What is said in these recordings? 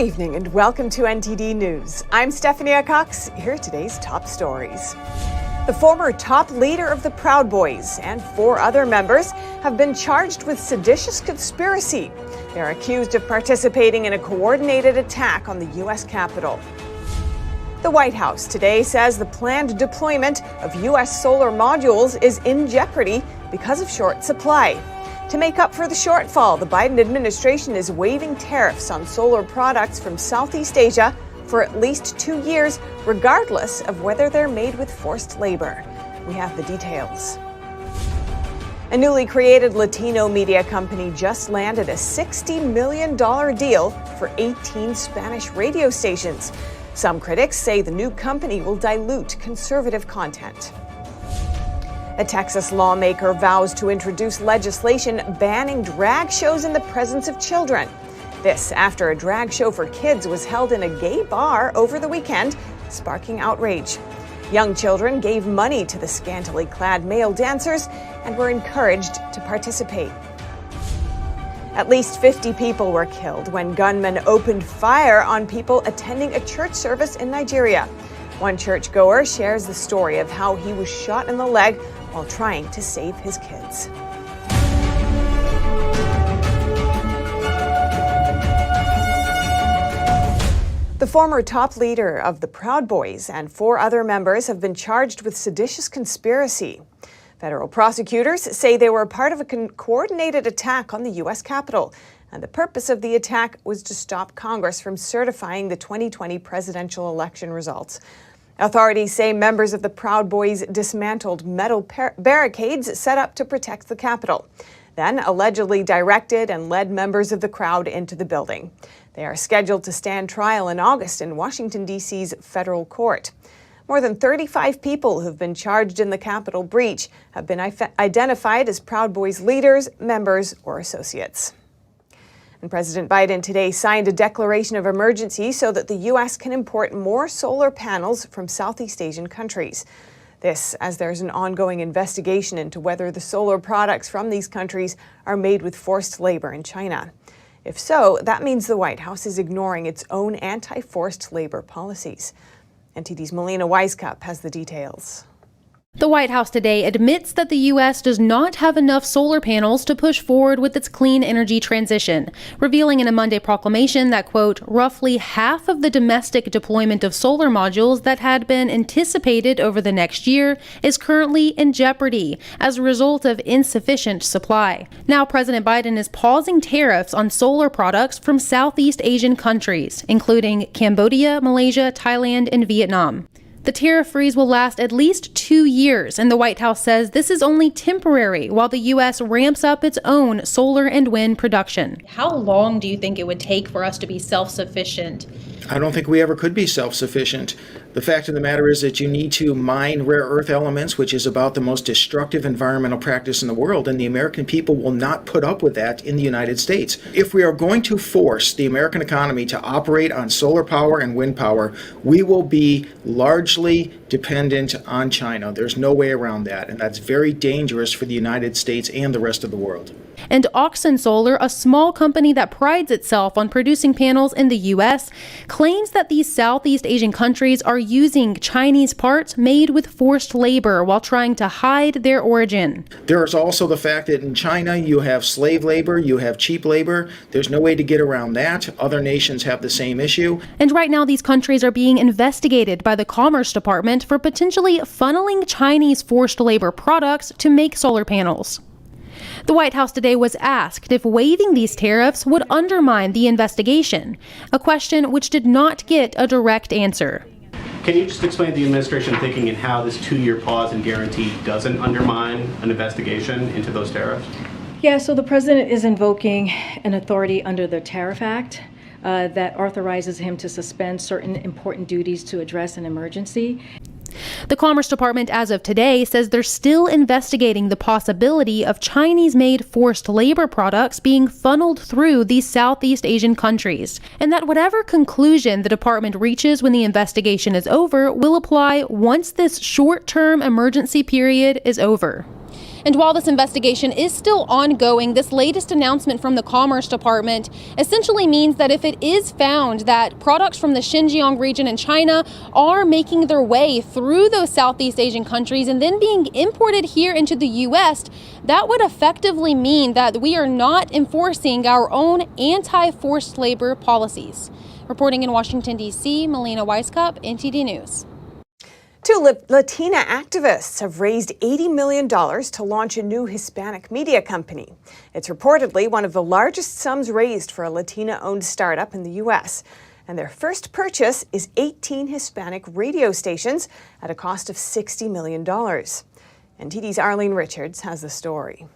evening and welcome to NTD News. I'm Stephanie Cox. Here are today's top stories. The former top leader of the Proud Boys and 4 other members have been charged with seditious conspiracy. They're accused of participating in a coordinated attack on the U.S. Capitol. The White House today says the planned deployment of U.S. solar modules is in jeopardy because of short supply. To make up for the shortfall, the Biden administration is waiving tariffs on solar products from Southeast Asia for at least 2 years, regardless of whether they're made with forced labor. We have the details. A newly created Latino media company just landed a $60 million deal for 18 Spanish radio stations. Some critics say the new company will dilute conservative content. A Texas lawmaker vows to introduce legislation banning drag shows in the presence of children. This after a drag show for kids was held in a gay bar over the weekend, sparking outrage. Young children gave money to the scantily clad male dancers and were encouraged to participate. At least 50 people were killed when gunmen opened fire on people attending a church service in Nigeria. One churchgoer shares the story of how he was shot in the leg while trying to save his kids. The former top leader of the Proud Boys and 4 other members have been charged with seditious conspiracy. Federal prosecutors say they were part of a coordinated attack on the U.S. Capitol, and the purpose of the attack was to stop Congress from certifying the 2020 presidential election results. Authorities say members of the Proud Boys dismantled metal barricades set up to protect the Capitol, then allegedly directed and led members of the crowd into the building. They are scheduled to stand trial in August in Washington, D.C.'s federal court. More than 35 people who've been charged in the Capitol breach have been identified as Proud Boys leaders, members, or associates. And President Biden today signed a declaration of emergency so that the U.S. can import more solar panels from Southeast Asian countries. This as there's an ongoing investigation into whether the solar products from these countries are made with forced labor in China. If so, that means the White House is ignoring its own anti-forced labor policies. NTD's Melina Weiskup has the details. The White House today admits that the U.S. does not have enough solar panels to push forward with its clean energy transition, revealing in a Monday proclamation that, quote, roughly half of the domestic deployment of solar modules that had been anticipated over the next year is currently in jeopardy as a result of insufficient supply. Now, President Biden is pausing tariffs on solar products from Southeast Asian countries, including Cambodia, Malaysia, Thailand, and Vietnam. The tariff freeze will last at least 2 years, and the White House says this is only temporary while the U.S. ramps up its own solar and wind production. How long do you think it would take for us to be self-sufficient? I don't think we ever could be self-sufficient. The fact of the matter is that you need to mine rare earth elements, which is about the most destructive environmental practice in the world, and the American people will not put up with that in the United States. If we are going to force the American economy to operate on solar power and wind power, we will be largely dependent on China. There's no way around that, and that's very dangerous for the United States and the rest of the world. And Oxen Solar, a small company that prides itself on producing panels in the U.S., claims that these Southeast Asian countries are using Chinese parts made with forced labor while trying to hide their origin. There is also the fact that in China you have slave labor, you have cheap labor. There's no way to get around that. Other nations have the same issue. And right now these countries are being investigated by the Commerce Department for potentially funneling Chinese forced labor products to make solar panels. The White House today was asked if waiving these tariffs would undermine the investigation, a question which did not get a direct answer. Can you just explain the administration thinking and how this 2-year pause and guarantee doesn't undermine an investigation into those tariffs? Yeah, so the president is invoking an authority under the Tariff Act that authorizes him to suspend certain important duties to address an emergency. The Commerce Department, as of today, says they're still investigating the possibility of Chinese-made forced labor products being funneled through these Southeast Asian countries, and that whatever conclusion the department reaches when the investigation is over will apply once this short-term emergency period is over. And while this investigation is still ongoing, this latest announcement from the Commerce Department essentially means that if it is found that products from the Xinjiang region in China are making their way through those Southeast Asian countries and then being imported here into the U.S., that would effectively mean that we are not enforcing our own anti-forced labor policies. Reporting in Washington, D.C., Melina Weisskopf, NTD News. Two Latina activists have raised $80 million to launch a new Hispanic media company. It's reportedly one of the largest sums raised for a Latina-owned startup in the U.S. And their first purchase is 18 Hispanic radio stations at a cost of $60 million. NTD's Arlene Richards has the story.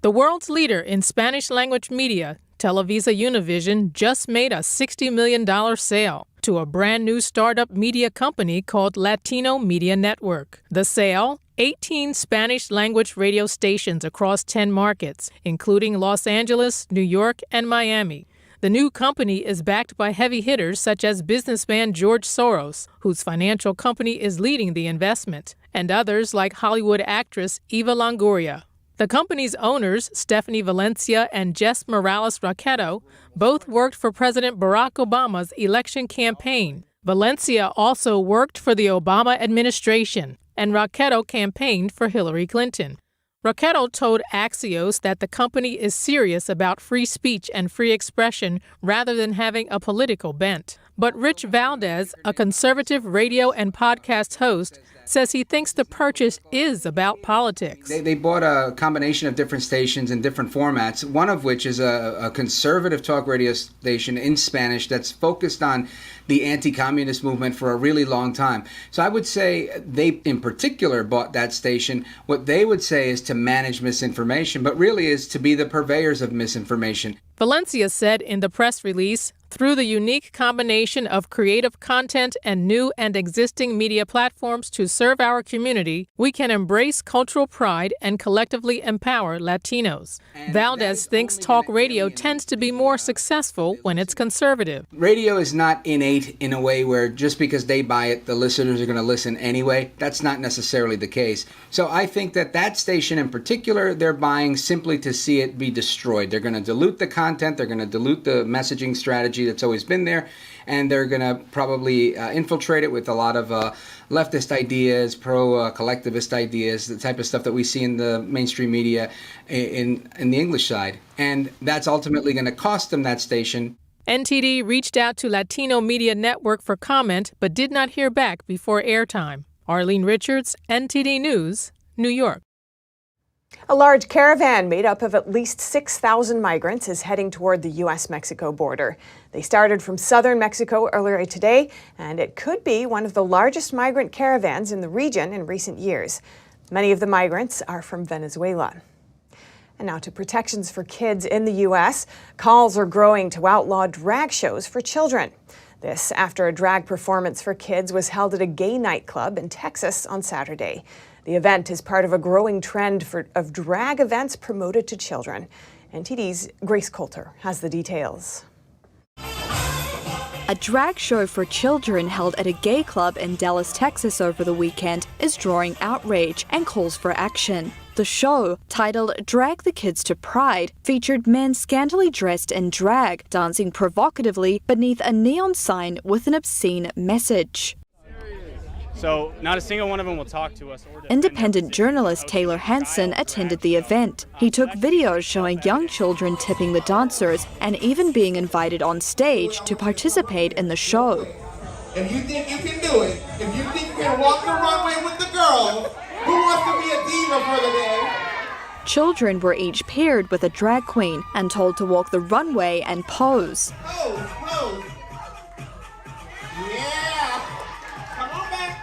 The world's leader in Spanish-language media, Televisa Univision, just made a $60 million sale to a brand new startup media company called Latino Media Network. The sale, 18 Spanish-language radio stations across 10 markets, including Los Angeles, New York, and Miami. The new company is backed by heavy hitters such as businessman George Soros, whose financial company is leading the investment, and others like Hollywood actress Eva Longoria. The company's owners, Stephanie Valencia and Jess Morales-Raqueto, both worked for President Barack Obama's election campaign. Valencia also worked for the Obama administration, and Raqueto campaigned for Hillary Clinton. Raqueto told Axios that the company is serious about free speech and free expression rather than having a political bent. But Rich Valdez, a conservative radio and podcast host, says he thinks the purchase is about politics. They bought a combination of different stations in different formats, one of which is a conservative talk radio station in Spanish that's focused on the anti-communist movement for a really long time. So I would say they in particular bought that station. What they would say is to manage misinformation, but really is to be the purveyors of misinformation. Valencia said in the press release, through the unique combination of creative content and new and existing media platforms to serve our community, we can embrace cultural pride and collectively empower Latinos. And Valdez thinks talk radio tends to be more successful when it's conservative. Radio is not innate in a way where just because they buy it, the listeners are going to listen anyway. That's not necessarily the case. So I think that station in particular, they're buying simply to see it be destroyed. They're going to dilute the content, they're going to dilute the messaging strategy that's always been there, and they're going to probably infiltrate it with a lot of leftist ideas, pro-collectivist ideas, the type of stuff that we see in the mainstream media in the English side. And that's ultimately going to cost them that station. NTD reached out to Latino Media Network for comment, but did not hear back before airtime. Arlene Richards, NTD News, New York. A large caravan made up of at least 6,000 migrants is heading toward the U.S.-Mexico border. They started from southern Mexico earlier today, and it could be one of the largest migrant caravans in the region in recent years. Many of the migrants are from Venezuela. And now to protections for kids in the U.S. Calls are growing to outlaw drag shows for children. This after a drag performance for kids was held at a gay nightclub in Texas on Saturday. The event is part of a growing trend of drag events promoted to children. NTD's Grace Coulter has the details. A drag show for children held at a gay club in Dallas, Texas over the weekend is drawing outrage and calls for action. The show, titled Drag the Kids to Pride, featured men scantily dressed in drag, dancing provocatively beneath a neon sign with an obscene message. So not a single one of them will talk to us. Independent journalist Taylor Hansen attended the event. He took videos showing young children tipping the dancers and even being invited on stage to participate in the show. If you think you can do it, if you think you can walk the runway with the girls, who wants to be a diva for the day? Children were each paired with a drag queen and told to walk the runway and pose. Pose. Yeah. Come on back.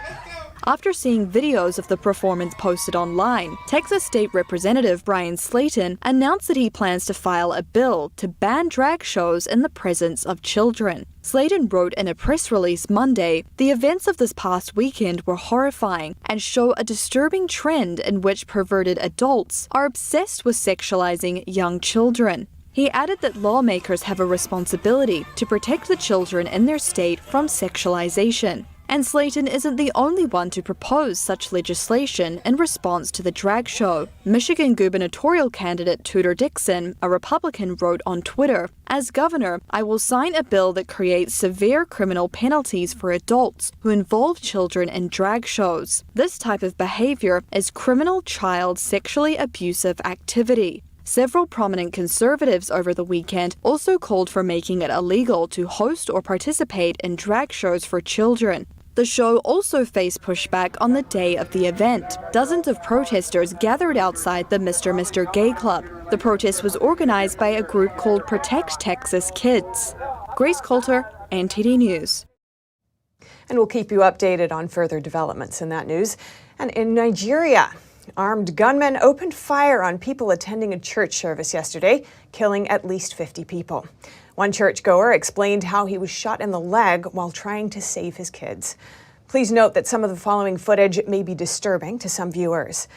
After seeing videos of the performance posted online, Texas State Representative Brian Slayton announced that he plans to file a bill to ban drag shows in the presence of children. Slayton wrote in a press release Monday, "The events of this past weekend were horrifying and show a disturbing trend in which perverted adults are obsessed with sexualizing young children." He added that lawmakers have a responsibility to protect the children in their state from sexualization. And Slayton isn't the only one to propose such legislation in response to the drag show. Michigan gubernatorial candidate Tudor Dixon, a Republican, wrote on Twitter, "As governor, I will sign a bill that creates severe criminal penalties for adults who involve children in drag shows. This type of behavior is criminal child sexually abusive activity." Several prominent conservatives over the weekend also called for making it illegal to host or participate in drag shows for children. The show also faced pushback on the day of the event. Dozens of protesters gathered outside the Mr. Gay Club. The protest was organized by a group called Protect Texas Kids. Grace Coulter, NTD News. And we'll keep you updated on further developments in that news. And in Nigeria, armed gunmen opened fire on people attending a church service yesterday, killing at least 50 people. One churchgoer explained how he was shot in the leg while trying to save his kids. Please note that some of the following footage may be disturbing to some viewers.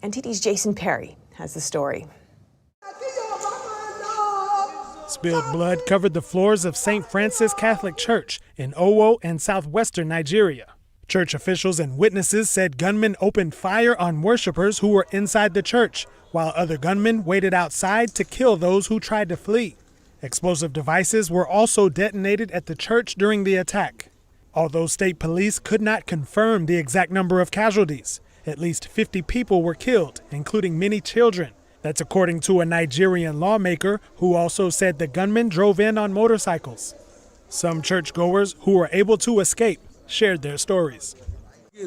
NTD's Jason Perry has the story. Spilled blood covered the floors of St. Francis Catholic Church in Owo and southwestern Nigeria. Church officials and witnesses said gunmen opened fire on worshipers who were inside the church, while other gunmen waited outside to kill those who tried to flee. Explosive devices were also detonated at the church during the attack. Although state police could not confirm the exact number of casualties, at least 50 people were killed, including many children. That's according to a Nigerian lawmaker who also said the gunmen drove in on motorcycles. Some churchgoers who were able to escape shared their stories.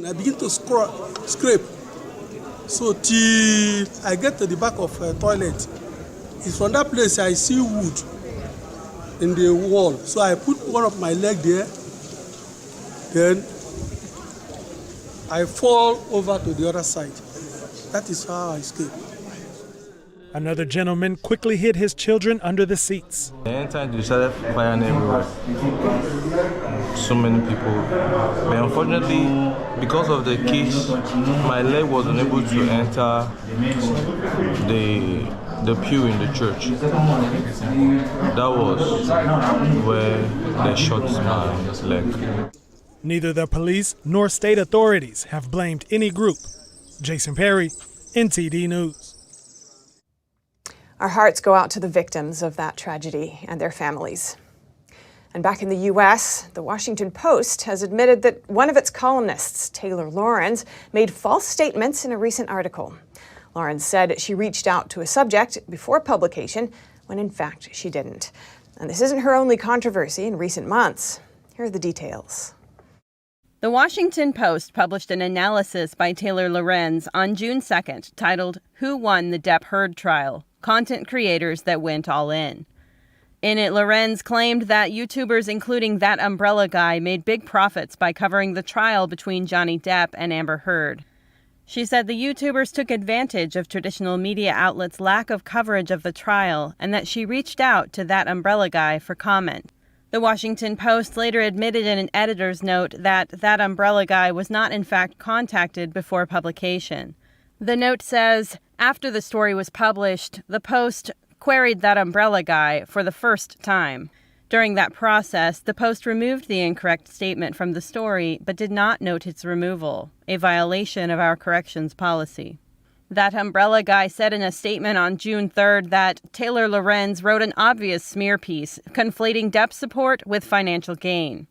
I begin to scrape. So till I get to the back of a toilet, it's from that place I see wood in the wall. So I put one of my leg there. Then I fall over to the other side. That is how I escape. Another gentleman quickly hid his children under the seats. I entered, they started firing everywhere. So many people. But unfortunately, because of the kids, my leg was unable to enter the pew in the church. That was where they shot my leg. Neither the police nor state authorities have blamed any group. Jason Perry, NTD News. Our hearts go out to the victims of that tragedy and their families. And back in the U.S., the Washington Post has admitted that one of its columnists, Taylor Lorenz, made false statements in a recent article. Lorenz said she reached out to a subject before publication, when in fact she didn't. And this isn't her only controversy in recent months. Here are the details. The Washington Post published an analysis by Taylor Lorenz on June 2nd titled, "Who Won the Depp Heard Trial? Content Creators That Went All In." In it, Lorenz claimed that YouTubers including That Umbrella Guy made big profits by covering the trial between Johnny Depp and Amber Heard. She said the YouTubers took advantage of traditional media outlets' lack of coverage of the trial and that she reached out to That Umbrella Guy for comment. The Washington Post later admitted in an editor's note that That Umbrella Guy was not in fact contacted before publication. The note says, after the story was published, the Post queried That Umbrella Guy for the first time. During that process, the Post removed the incorrect statement from the story, but did not note its removal, a violation of our corrections policy. That Umbrella Guy said in a statement on June 3rd that Taylor Lorenz wrote an obvious smear piece, conflating Depp support with financial gain.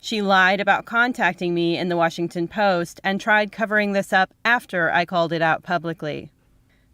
She lied about contacting me in the Washington Post and tried covering this up after I called it out publicly.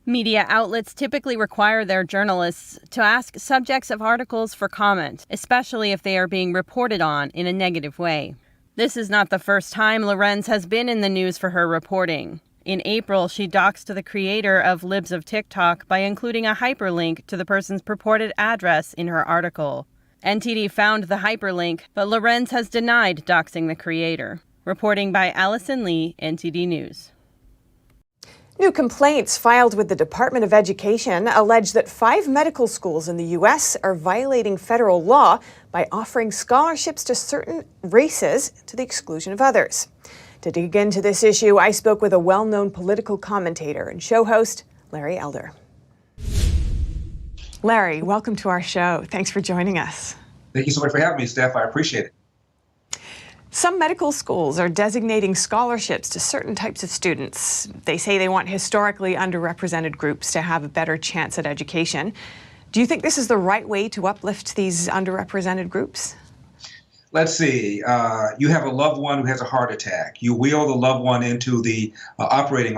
Media outlets typically require their journalists to ask subjects of articles for comment, especially if they are being reported on in a negative way. This is not the first time Lorenz has been in the news for her reporting. In April, she doxed the creator of Libs of TikTok by including a hyperlink to the person's purported address in her article. NTD found the hyperlink, but Lorenz has denied doxing the creator. Reporting by Allison Lee, NTD News. New complaints filed with the Department of Education allege that 5 medical schools in the U.S. are violating federal law by offering scholarships to certain races to the exclusion of others. To dig into this issue, I spoke with a well-known political commentator and show host, Larry Elder. Larry, welcome to our show. Thanks for joining us. Thank you so much for having me, Steph. I appreciate it. Some medical schools are designating scholarships to certain types of students. They say they want historically underrepresented groups to have a better chance at education. Do you think this is the right way to uplift these underrepresented groups? Let's see, you have a loved one who has a heart attack. You wheel the loved one into the operating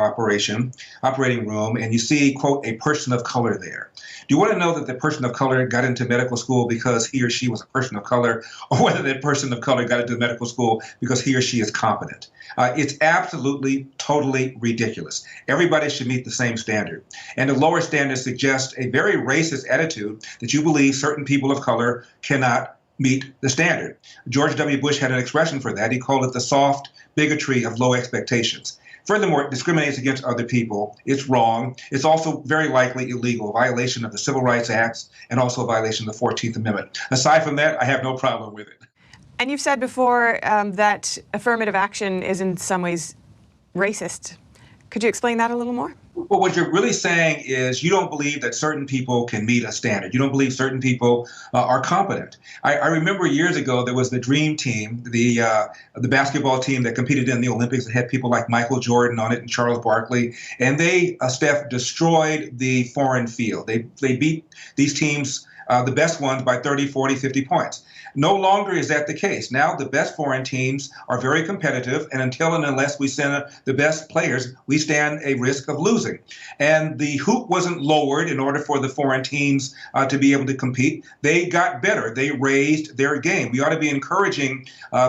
room, and you see, quote, a person of color there. Do you want to know that the person of color got into medical school because he or she was a person of color, or whether that person of color got into medical school because he or she is competent? It's absolutely, totally ridiculous. Everybody should meet the same standard. And the lower standard suggests a very racist attitude that you believe certain people of color cannot meet the standard. George W. Bush had an expression for that. He called it the soft bigotry of low expectations. Furthermore, it discriminates against other people. It's wrong. It's also very likely illegal, a violation of the Civil Rights Acts and also a violation of the 14th Amendment. Aside from that, I have no problem with it. And you've said before that affirmative action is in some ways racist. Could you explain that a little more? Well, what you're really saying is you don't believe that certain people can meet a standard. You don't believe certain people are competent. I remember years ago there was the Dream Team, the basketball team that competed in the Olympics that had people like Michael Jordan on it and Charles Barkley, and they, Steph, destroyed the foreign field. They beat these teams, the best ones, by 30, 40, 50 points. No longer is that the case. Now the best foreign teams are very competitive, and until and unless we send the best players, we stand a risk of losing. And the hoop wasn't lowered in order for the foreign teams to be able to compete. They got better. They raised their game. We ought to be encouraging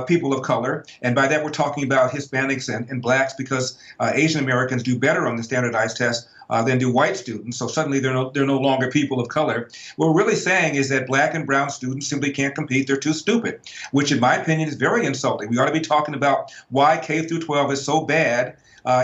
people of color, and by that we're talking about Hispanics and blacks, because Asian Americans do better on the standardized test than do white students. So suddenly they're no longer people of color. What we're really saying is that black and brown students simply can't compete. They're too stupid, which in my opinion is very insulting. We ought to be talking about why K through 12 is so bad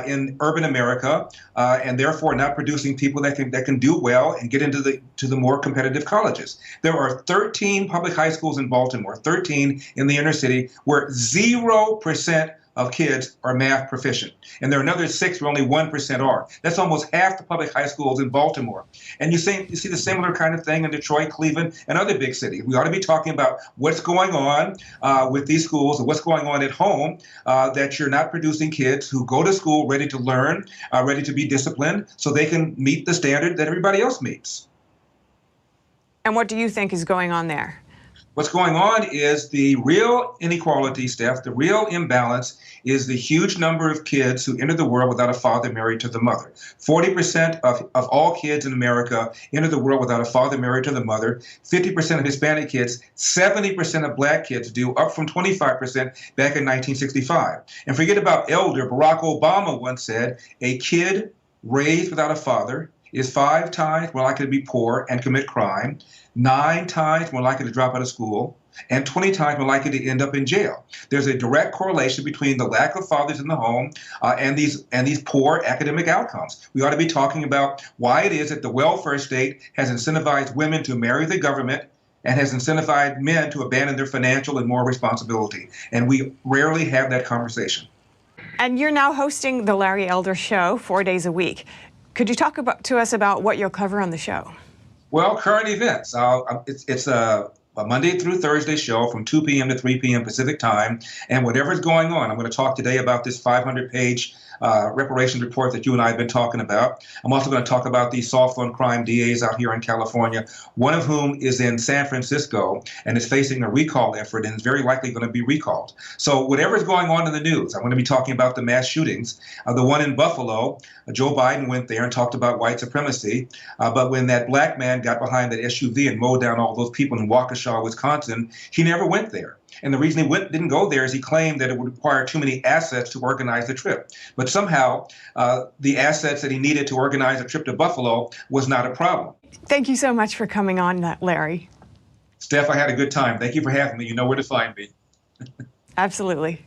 in urban America, and therefore not producing people that can do well and get into the more competitive colleges. There are 13 public high schools in Baltimore, 13 in the inner city, where 0% of kids are math proficient. And there are another 6 where only 1% are. That's almost half the public high schools in Baltimore. And you see the similar kind of thing in Detroit, Cleveland, and other big cities. We ought to be talking about what's going on with these schools and what's going on at home, that you're not producing kids who go to school ready to learn, ready to be disciplined, so they can meet the standard that everybody else meets. And what do you think is going on there? What's going on is the real inequality, Steph, the real imbalance is the huge number of kids who enter the world without a father married to the mother. 40% of all kids in America enter the world without a father married to the mother. 50% of Hispanic kids, 70% of black kids do, up from 25% back in 1965. And forget about elder. Barack Obama once said, a kid raised without a father is 5 times more likely to be poor and commit crime, 9 times more likely to drop out of school, and 20 times more likely to end up in jail. There's a direct correlation between the lack of fathers in the home and these poor academic outcomes. We ought to be talking about why it is that the welfare state has incentivized women to marry the government and has incentivized men to abandon their financial and moral responsibility. And we rarely have that conversation. And you're now hosting the Larry Elder Show 4 days a week. Could you talk to us about what you'll cover on the show? Well, current events. It's a Monday through Thursday show from 2 p.m. to 3 p.m. Pacific time. And whatever's going on, I'm going to talk today about this 500-page reparations report that you and I have been talking about. I'm also going to talk about these soft on crime DAs out here in California, one of whom is in San Francisco and is facing a recall effort and is very likely going to be recalled. So whatever's going on in the news, I'm going to be talking about the mass shootings. The one in Buffalo, Joe Biden went there and talked about white supremacy. But when that black man got behind that SUV and mowed down all those people in Waukesha, Wisconsin, he never went there. And the reason he didn't go there is he claimed that it would require too many assets to organize the trip. But somehow, the assets that he needed to organize a trip to Buffalo was not a problem. Thank you so much for coming on, Larry. Steph, I had a good time. Thank you for having me. You know where to find me. Absolutely.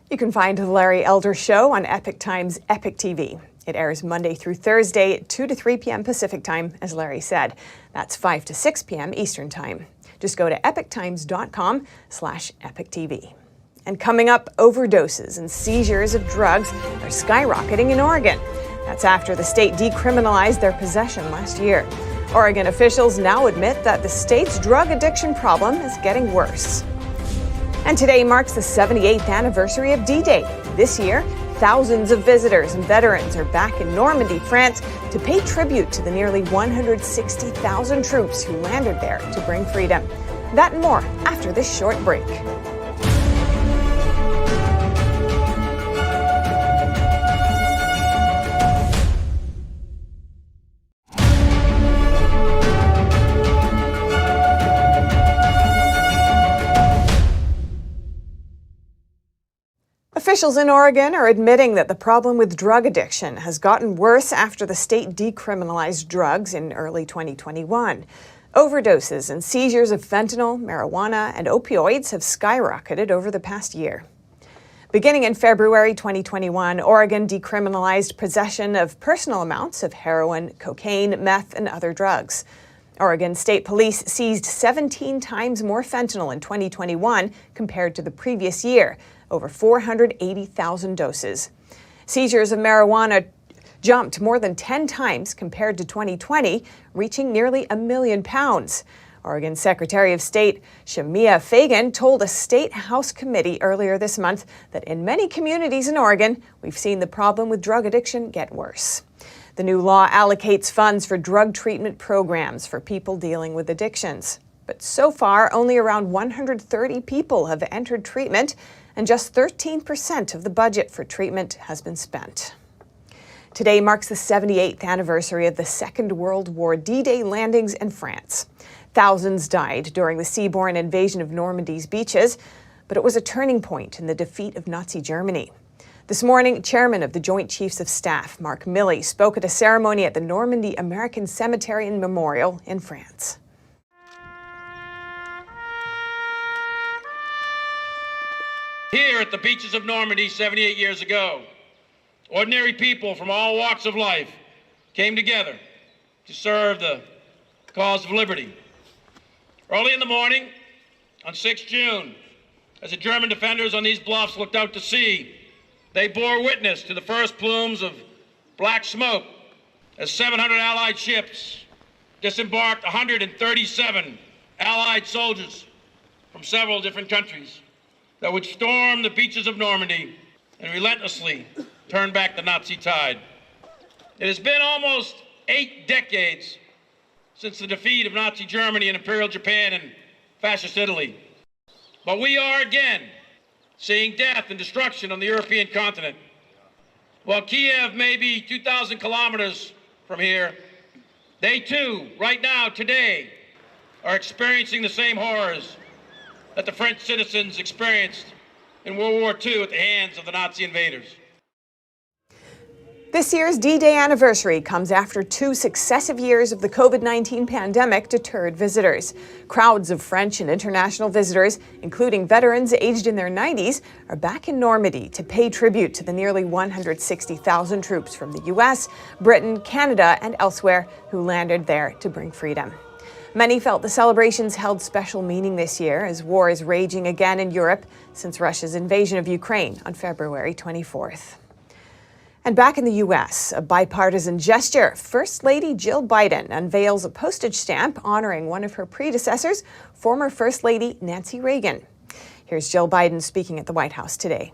You can find The Larry Elder Show on Epoch Times Epoch TV. It airs Monday through Thursday at 2 to 3 p.m. Pacific time, as Larry said. That's 5 to 6 p.m. Eastern time. Just go to epochtimes.com/EpochTV. And coming up, overdoses and seizures of drugs are skyrocketing in Oregon. That's after the state decriminalized their possession last year. Oregon officials now admit that the state's drug addiction problem is getting worse. And today marks the 78th anniversary of D-Day. This year, thousands of visitors and veterans are back in Normandy, France, to pay tribute to the nearly 160,000 troops who landed there to bring freedom. That and more after this short break. Officials in Oregon are admitting that the problem with drug addiction has gotten worse after the state decriminalized drugs in early 2021. Overdoses and seizures of fentanyl, marijuana, and opioids have skyrocketed over the past year. Beginning in February 2021, Oregon decriminalized possession of personal amounts of heroin, cocaine, meth, and other drugs. Oregon State Police seized 17 times more fentanyl in 2021 compared to the previous year, over 480,000 doses. Seizures of marijuana jumped more than 10 times compared to 2020, reaching nearly 1 million pounds. Oregon Secretary of State Shemia Fagan told a State House committee earlier this month that in many communities in Oregon, we've seen the problem with drug addiction get worse. The new law allocates funds for drug treatment programs for people dealing with addictions. But so far, only around 130 people have entered treatment, and just 13% of the budget for treatment has been spent. Today marks the 78th anniversary of the Second World War D-Day landings in France. Thousands died during the seaborne invasion of Normandy's beaches, but it was a turning point in the defeat of Nazi Germany. This morning, Chairman of the Joint Chiefs of Staff, Mark Milley, spoke at a ceremony at the Normandy American Cemetery and Memorial in France. Here at the beaches of Normandy 78 years ago, ordinary people from all walks of life came together to serve the cause of liberty. Early in the morning, on 6 June, as the German defenders on these bluffs looked out to sea, they bore witness to the first plumes of black smoke as 700 Allied ships disembarked 137 Allied soldiers from several different countries that would storm the beaches of Normandy and relentlessly turn back the Nazi tide. It has been almost 8 decades since the defeat of Nazi Germany and Imperial Japan and Fascist Italy. But we are again seeing death and destruction on the European continent. While Kiev may be 2,000 kilometers from here, they too, right now, today, are experiencing the same horrors that the French citizens experienced in World War II at the hands of the Nazi invaders. This year's D-Day anniversary comes after 2 successive years of the COVID-19 pandemic deterred visitors. Crowds of French and international visitors, including veterans aged in their 90s, are back in Normandy to pay tribute to the nearly 160,000 troops from the U.S., Britain, Canada, and elsewhere who landed there to bring freedom. Many felt the celebrations held special meaning this year as war is raging again in Europe since Russia's invasion of Ukraine on February 24th. And back in the U.S., a bipartisan gesture, First Lady Jill Biden unveils a postage stamp honoring one of her predecessors, former First Lady Nancy Reagan. Here's Jill Biden speaking at the White House today.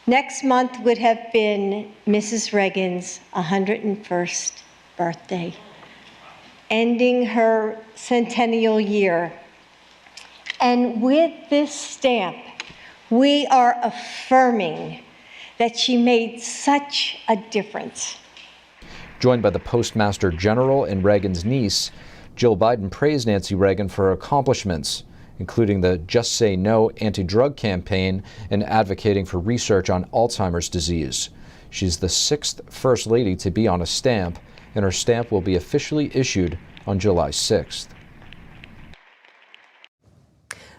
Next month would have been Mrs. Reagan's 101st birthday, ending her centennial year. And with this stamp, we are affirming that she made such a difference. Joined by the Postmaster General and Reagan's niece, Jill Biden praised Nancy Reagan for her accomplishments, including the Just Say No anti-drug campaign and advocating for research on Alzheimer's disease. She's the 6th First Lady to be on a stamp, and her stamp will be officially issued on July 6th.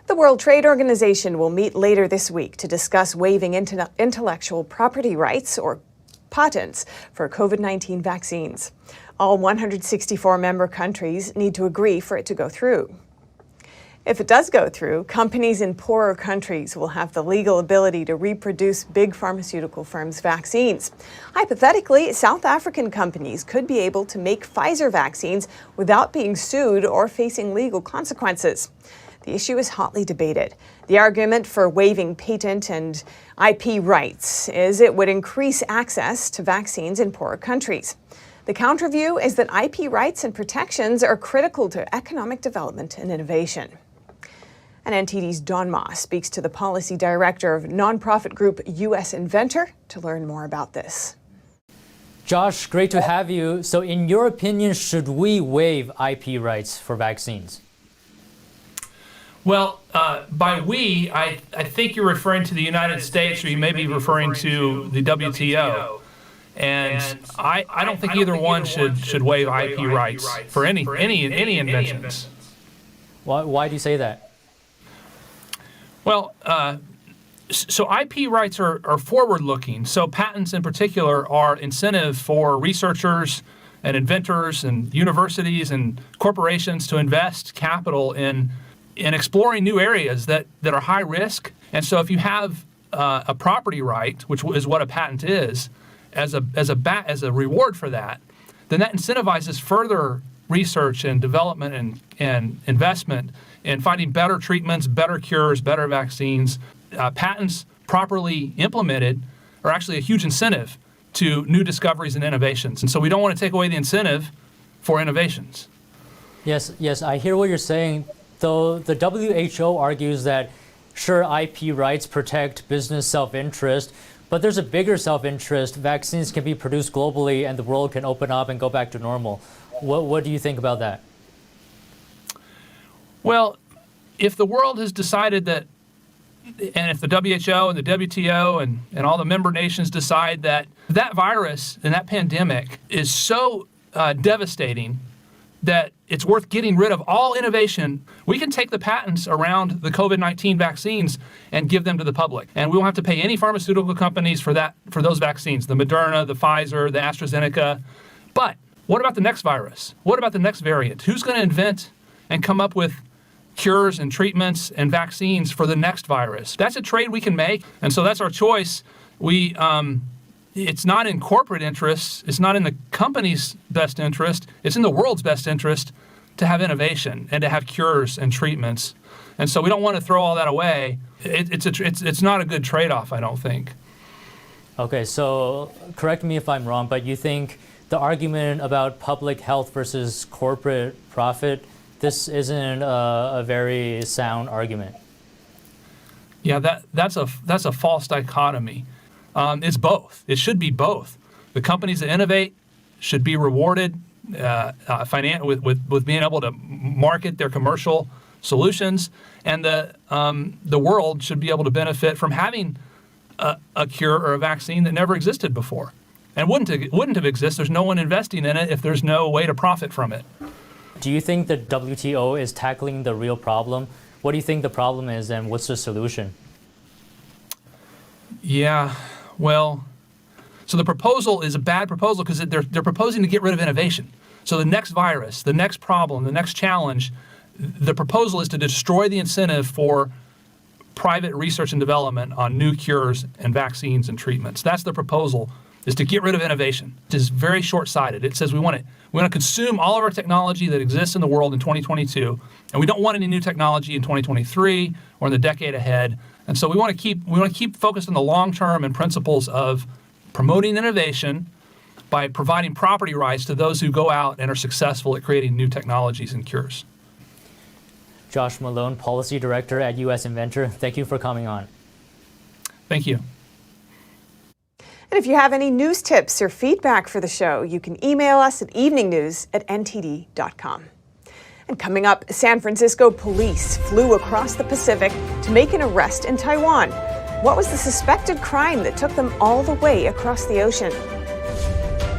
The World Trade Organization will meet later this week to discuss waiving intellectual property rights, or patents, for COVID-19 vaccines. All 164 member countries need to agree for it to go through. If it does go through, companies in poorer countries will have the legal ability to reproduce big pharmaceutical firms' vaccines. Hypothetically, South African companies could be able to make Pfizer vaccines without being sued or facing legal consequences. The issue is hotly debated. The argument for waiving patent and IP rights is it would increase access to vaccines in poorer countries. The counterview is that IP rights and protections are critical to economic development and innovation. And NTD's Don Ma speaks to the policy director of nonprofit group U.S. Inventor to learn more about this. Josh, great to have you. So in your opinion, should we waive IP rights for vaccines? Well, by we, I think you're referring to the United States, or you may be referring to the WTO. And I don't think either one should waive IP rights for any inventions. Why do you say that? Well, so IP rights are forward-looking. So patents in particular are incentive for researchers and inventors and universities and corporations to invest capital in exploring new areas that are high risk. And so if you have a property right, which is what a patent is, as a reward for that, then that incentivizes further research and development and investment in finding better treatments, better cures, better vaccines. Patents properly implemented are actually a huge incentive to new discoveries and innovations. And so we don't want to take away the incentive for innovations. Yes, I hear what you're saying. Though the WHO argues that, sure, IP rights protect business self-interest, but there's a bigger self-interest. Vaccines can be produced globally and the world can open up and go back to normal. What do you think about that? Well, if the world has decided that, and if the WHO and the WTO and all the member nations decide that that virus and that pandemic is so devastating that it's worth getting rid of all innovation, we can take the patents around the COVID-19 vaccines and give them to the public. And we won't have to pay any pharmaceutical companies for those vaccines, the Moderna, the Pfizer, the AstraZeneca. But what about the next virus? What about the next variant? Who's going to invent and come up with cures and treatments and vaccines for the next virus? That's a trade we can make. And so that's our choice. It's not in corporate interests, it's not in the company's best interest, it's in the world's best interest to have innovation and to have cures and treatments. And so we don't want to throw all that away. It's not a good trade-off, I don't think. Okay, so correct me if I'm wrong, but you think the argument about public health versus corporate profit, this isn't a very sound argument? Yeah, that's a false dichotomy. It's both. It should be both. The companies that innovate should be rewarded with being able to market their commercial solutions, and the world should be able to benefit from having a cure or a vaccine that never existed before, and wouldn't have existed. There's no one investing in it if there's no way to profit from it. Do you think the WTO is tackling the real problem? What do you think the problem is, and what's the solution? Yeah. Well, so the proposal is a bad proposal because they're proposing to get rid of innovation. So the next virus, the next problem, the next challenge, the proposal is to destroy the incentive for private research and development on new cures and vaccines and treatments. That's the proposal, is to get rid of innovation. It is very short-sighted. It says we want to consume all of our technology that exists in the world in 2022, and we don't want any new technology in 2023 or in the decade ahead. And so we want to keep focused on the long term and principles of promoting innovation by providing property rights to those who go out and are successful at creating new technologies and cures. Josh Malone, Policy Director at U.S. Inventor, thank you for coming on. Thank you. And if you have any news tips or feedback for the show, you can email us at eveningnews@ntd.com. And coming up, San Francisco police flew across the Pacific to make an arrest in Taiwan. What was the suspected crime that took them all the way across the ocean?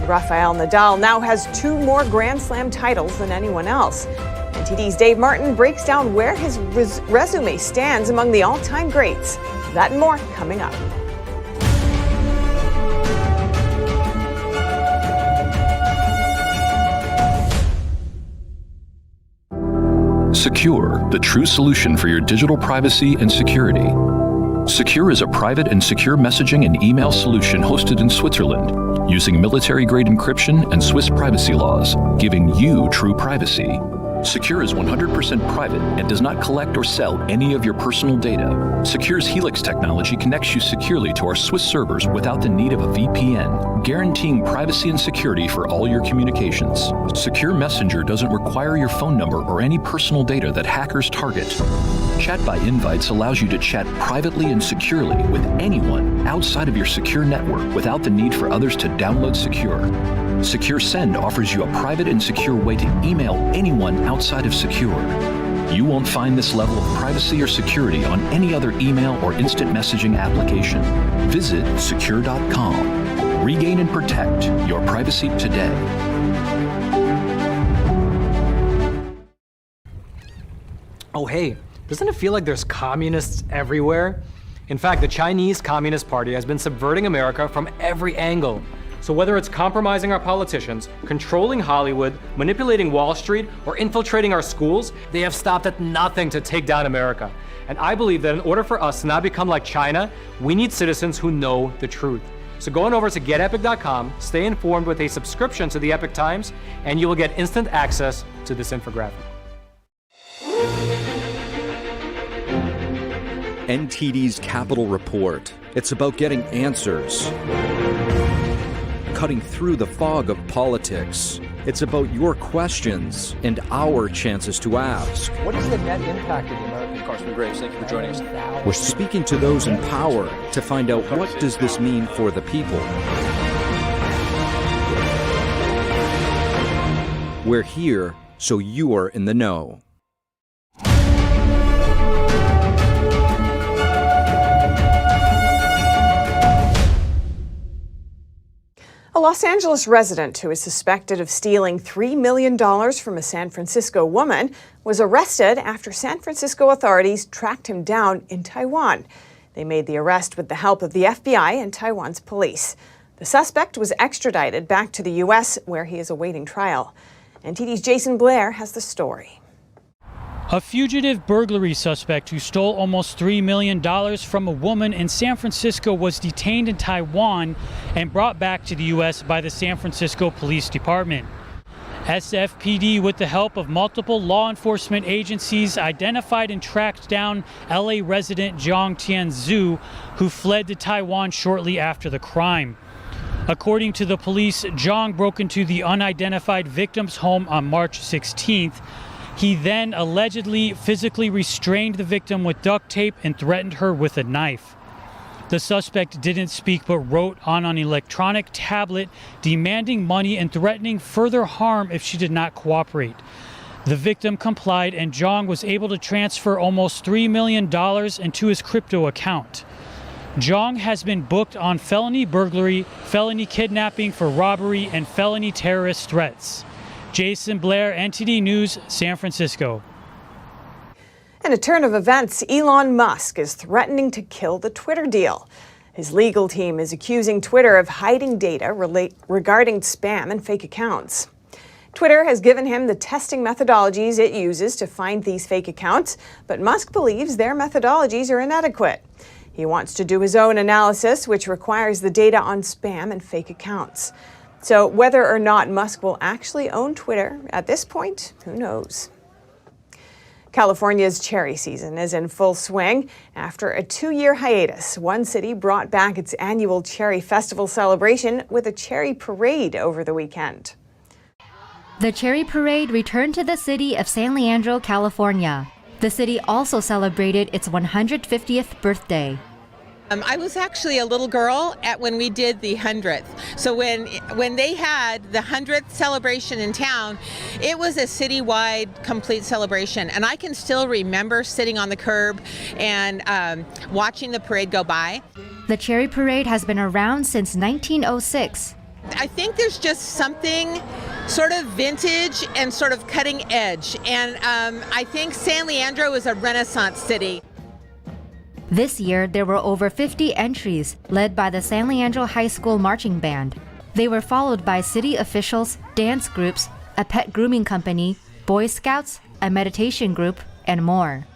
Rafael Nadal now has 2 more Grand Slam titles than anyone else. NTD's Dave Martin breaks down where his resume stands among the all-time greats. That and more coming up. Secure, the true solution for your digital privacy and security. Secure is a private and secure messaging and email solution hosted in Switzerland, using military-grade encryption and Swiss privacy laws, giving you true privacy. Secure is 100% private and does not collect or sell any of your personal data. Secure's Helix technology connects you securely to our Swiss servers without the need of a VPN, guaranteeing privacy and security for all your communications. Secure Messenger doesn't require your phone number or any personal data that hackers target. Chat by Invites allows you to chat privately and securely with anyone outside of your secure network without the need for others to download Secure. Secure Send offers you a private and secure way to email anyone outside of Secure. You won't find this level of privacy or security on any other email or instant messaging application. Visit secure.com. Regain and protect your privacy today. Oh, hey, doesn't it feel like there's communists everywhere? In fact, the Chinese Communist Party has been subverting America from every angle. So whether it's compromising our politicians, controlling Hollywood, manipulating Wall Street, or infiltrating our schools, they have stopped at nothing to take down America. And I believe that in order for us to not become like China, we need citizens who know the truth. So go on over to getepic.com, stay informed with a subscription to the Epic Times, and you will get instant access to this infographic. NTD's Capital Report. It's about getting answers. Cutting through the fog of politics. It's about your questions and our chances to ask. What is the net impact of the American Congressman Graves? Thank you for joining us. We're speaking to those in power to find out what does this mean for the people. We're here so you are in the know. A Los Angeles resident who is suspected of stealing $3 million from a San Francisco woman was arrested after San Francisco authorities tracked him down in Taiwan. They made the arrest with the help of the FBI and Taiwan's police. The suspect was extradited back to the U.S., where he is awaiting trial. NTD's Jason Blair has the story. A fugitive burglary suspect who stole almost $3 million from a woman in San Francisco was detained in Taiwan and brought back to the U.S. by the San Francisco Police Department. SFPD, with the help of multiple law enforcement agencies, identified and tracked down LA resident Zhang Tianzhu, who fled to Taiwan shortly after the crime. According to the police, Zhang broke into the unidentified victim's home on March 16th. He then allegedly physically restrained the victim with duct tape and threatened her with a knife. The suspect didn't speak but wrote on an electronic tablet demanding money and threatening further harm if she did not cooperate. The victim complied and Zhang was able to transfer almost $3 million into his crypto account. Zhang has been booked on felony burglary, felony kidnapping for robbery, and felony terrorist threats. Jason Blair, NTD News, San Francisco. In a turn of events, Elon Musk is threatening to kill the Twitter deal. His legal team is accusing Twitter of hiding data regarding spam and fake accounts. Twitter has given him the testing methodologies it uses to find these fake accounts, but Musk believes their methodologies are inadequate. He wants to do his own analysis, which requires the data on spam and fake accounts. So whether or not Musk will actually own Twitter at this point, who knows? California's cherry season is in full swing. After a 2-year hiatus, one city brought back its annual cherry festival celebration with a cherry parade over the weekend. The cherry parade returned to the city of San Leandro, California. The city also celebrated its 150th birthday. I was actually a little girl when we did the 100th. So when they had the 100th celebration in town, it was a citywide complete celebration. And I can still remember sitting on the curb and watching the parade go by. The cherry parade has been around since 1906. I think there's just something sort of vintage and sort of cutting edge. And I think San Leandro is a Renaissance city. This year, there were over 50 entries, led by the San Leandro High School Marching Band. They were followed by city officials, dance groups, a pet grooming company, Boy Scouts, a meditation group, and more.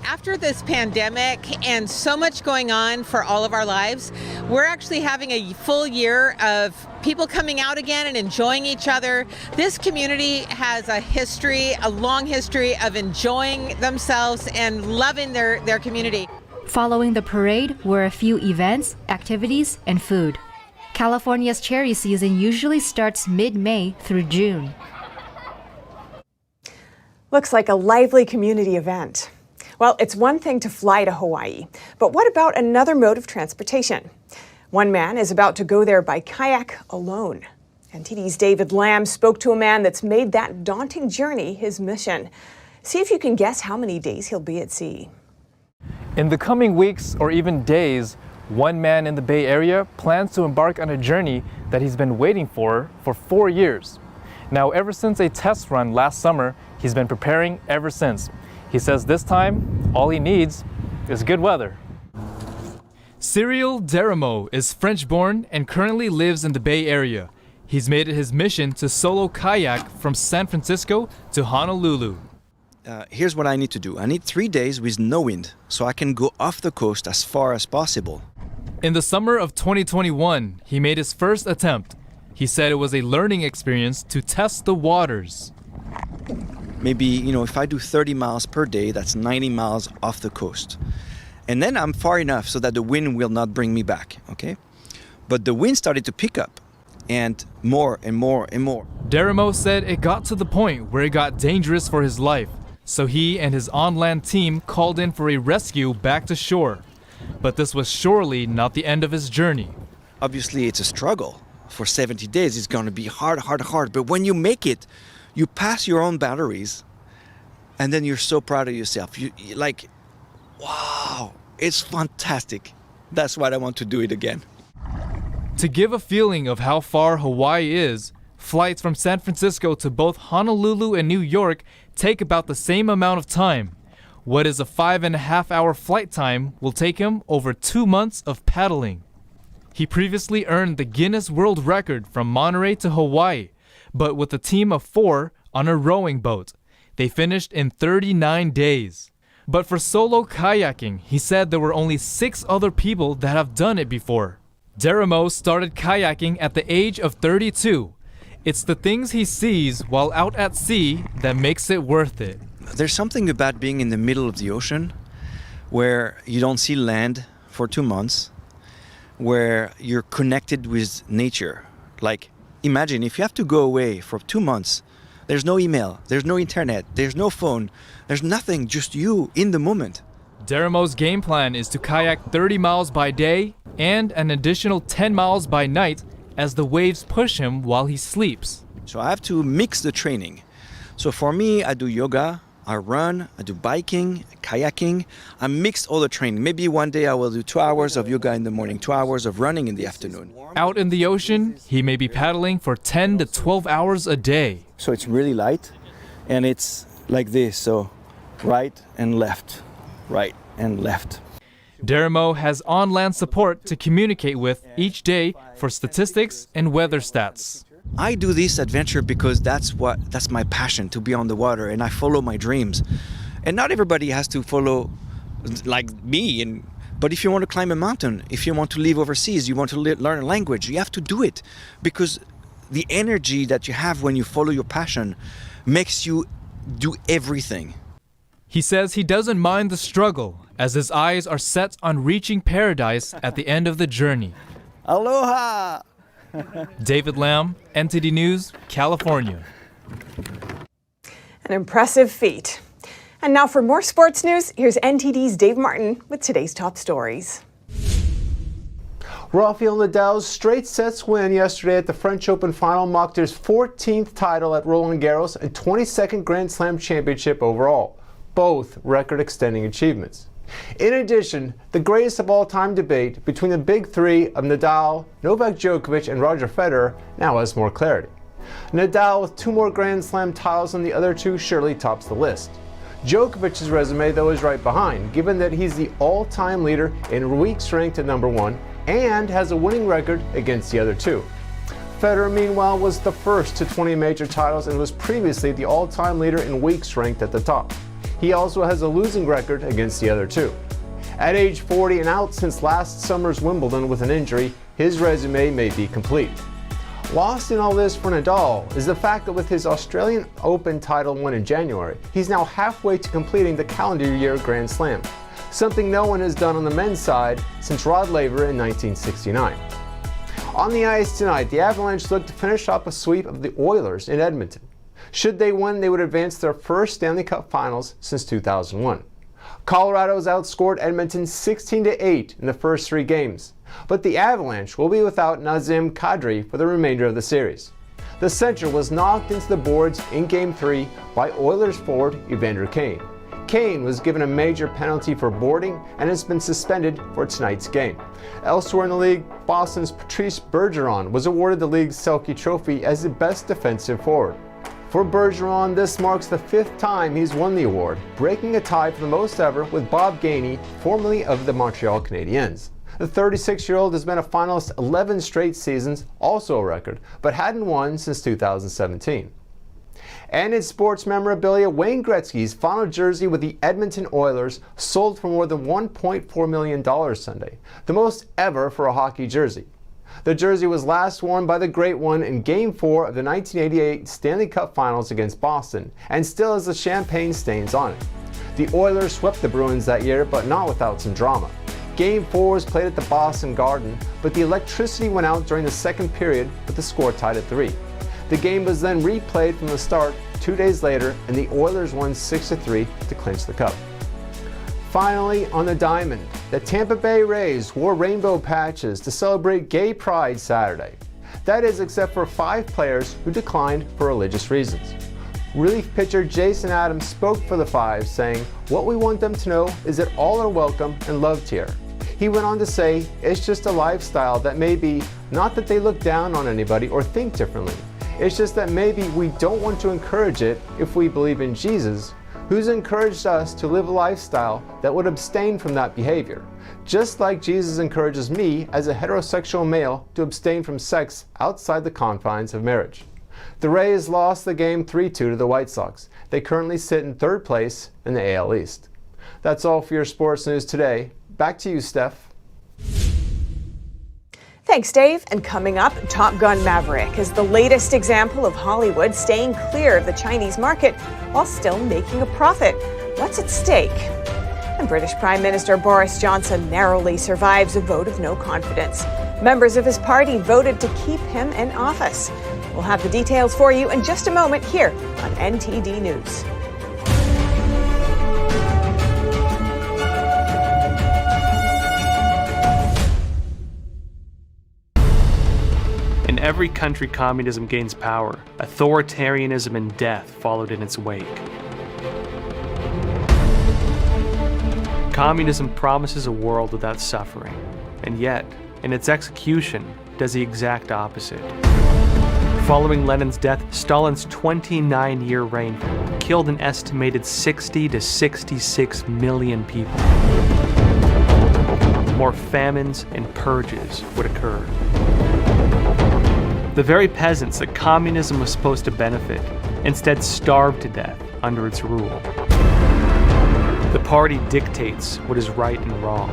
After this pandemic and so much going on for all of our lives, we're actually having a full year of people coming out again and enjoying each other. This community has a long history of enjoying themselves and loving their community. Following the parade were a few events, activities, and food. California's cherry season usually starts mid-May through June. Looks like a lively community event. Well, it's one thing to fly to Hawaii, but what about another mode of transportation? One man is about to go there by kayak alone. NTD's David Lamb spoke to a man that's made that daunting journey his mission. See if you can guess how many days he'll be at sea. In the coming weeks or even days, one man in the Bay Area plans to embark on a journey that he's been waiting for 4 years. Now, ever since a test run last summer, he's been preparing ever since. He says this time, all he needs is good weather. Cyril Deramo is French-born and currently lives in the Bay Area. He's made it his mission to solo kayak from San Francisco to Honolulu. Here's what I need to do. I need 3 days with no wind, so I can go off the coast as far as possible. In the summer of 2021, he made his first attempt. He said it was a learning experience to test the waters. Maybe, if I do 30 miles per day, that's 90 miles off the coast. And then I'm far enough so that the wind will not bring me back, okay? But the wind started to pick up, and more and more and more. Deramo said it got to the point where it got dangerous for his life. So he and his on-land team called in for a rescue back to shore. But this was surely not the end of his journey. Obviously, it's a struggle. For 70 days, it's going to be hard. But when you make it, you pass your own boundaries, and then you're so proud of yourself. You're like, wow, it's fantastic. That's why I want to do it again. To give a feeling of how far Hawaii is, flights from San Francisco to both Honolulu and New York take about the same amount of time. What is a 5.5-hour flight time will take him over 2 months of paddling. He previously earned the Guinness World Record from Monterey to Hawaii, but with a team of 4 on a rowing boat. They finished in 39 days. But for solo kayaking, he said there were only 6 other people that have done it before. Deramo started kayaking at the age of 32. It's the things he sees while out at sea that makes it worth it. There's something about being in the middle of the ocean where you don't see land for 2 months, where you're connected with nature. Like, imagine if you have to go away for 2 months, there's no email, there's no internet, there's no phone, there's nothing, just you in the moment. Deramo's game plan is to kayak 30 miles by day and an additional 10 miles by night as the waves push him while he sleeps. So I have to mix the training. So for me, I do yoga, I run, I do biking, kayaking. I mix all the training. Maybe one day I will do 2 hours of yoga in the morning, 2 hours of running in the afternoon. Out in the ocean, he may be paddling for 10 to 12 hours a day. So it's really light, and it's like this, so right and left, right and left. Deramo has on-land support to communicate with each day for statistics and weather stats. I do this adventure because that's my passion, to be on the water, and I follow my dreams. And not everybody has to follow like me, but if you want to climb a mountain, if you want to live overseas, you want to learn a language, you have to do it, because the energy that you have when you follow your passion makes you do everything. He says he doesn't mind the struggle, as his eyes are set on reaching paradise at the end of the journey. Aloha! David Lamb, NTD News, California. An impressive feat. And now for more sports news, here's NTD's Dave Martin with today's top stories. Rafael Nadal's straight sets win yesterday at the French Open final marked his 14th title at Roland Garros and 22nd Grand Slam championship overall, both record-extending achievements. In addition, the greatest of all-time debate between the big three of Nadal, Novak Djokovic, and Roger Federer now has more clarity. Nadal, with 2 more Grand Slam titles than the other two, surely tops the list. Djokovic's resume, though, is right behind, given that he's the all-time leader in weeks ranked at number 1 and has a winning record against the other two. Federer, meanwhile, was the first to 20 major titles and was previously the all-time leader in weeks ranked at the top. He also has a losing record against the other two. At age 40 and out since last summer's Wimbledon with an injury, his resume may be complete. Lost in all this for Nadal is the fact that with his Australian Open title won in January, he's now halfway to completing the calendar year Grand Slam, something no one has done on the men's side since Rod Laver in 1969. On the ice tonight, the Avalanche look to finish off a sweep of the Oilers in Edmonton. Should they win, they would advance their first Stanley Cup Finals since 2001. Colorado's outscored Edmonton 16-8 in the first 3 games, but the Avalanche will be without Nazem Kadri for the remainder of the series. The center was knocked into the boards in Game 3 by Oilers forward Evander Kane. Kane was given a major penalty for boarding and has been suspended for tonight's game. Elsewhere in the league, Boston's Patrice Bergeron was awarded the league's Selke Trophy as the best defensive forward. For Bergeron, this marks the 5th time he's won the award, breaking a tie for the most ever with Bob Gainey, formerly of the Montreal Canadiens. The 36-year-old has been a finalist 11 straight seasons, also a record, but hadn't won since 2017. And in sports memorabilia, Wayne Gretzky's final jersey with the Edmonton Oilers sold for more than $1.4 million Sunday, the most ever for a hockey jersey. The jersey was last worn by the Great One in Game 4 of the 1988 Stanley Cup Finals against Boston, and still has the champagne stains on it. The Oilers swept the Bruins that year, but not without some drama. Game 4 was played at the Boston Garden, but the electricity went out during the second period with the score tied at 3. The game was then replayed from the start 2 days later, and the Oilers won 6-3 to clinch the cup. Finally, on the diamond, the Tampa Bay Rays wore rainbow patches to celebrate Gay Pride Saturday. That is, except for 5 players who declined for religious reasons. Relief pitcher Jason Adams spoke for the 5, saying, "What we want them to know is that all are welcome and loved here." He went on to say, "It's just a lifestyle that maybe, not that they look down on anybody or think differently. It's just that maybe we don't want to encourage it if we believe in Jesus, who's encouraged us to live a lifestyle that would abstain from that behavior, just like Jesus encourages me as a heterosexual male to abstain from sex outside the confines of marriage." The Rays lost the game 3-2 to the White Sox. They currently sit in 3rd place in the AL East. That's all for your sports news today. Back to you, Steph. Thanks, Dave. And coming up, Top Gun Maverick is the latest example of Hollywood staying clear of the Chinese market while still making a profit. What's at stake? And British Prime Minister Boris Johnson narrowly survives a vote of no confidence. Members of his party voted to keep him in office. We'll have the details for you in just a moment here on NTD News. In every country communism gains power, authoritarianism and death followed in its wake. Communism promises a world without suffering, and yet, in its execution, does the exact opposite. Following Lenin's death, Stalin's 29-year reign killed an estimated 60 to 66 million people. More famines and purges would occur. The very peasants that communism was supposed to benefit instead starved to death under its rule. The party dictates what is right and wrong.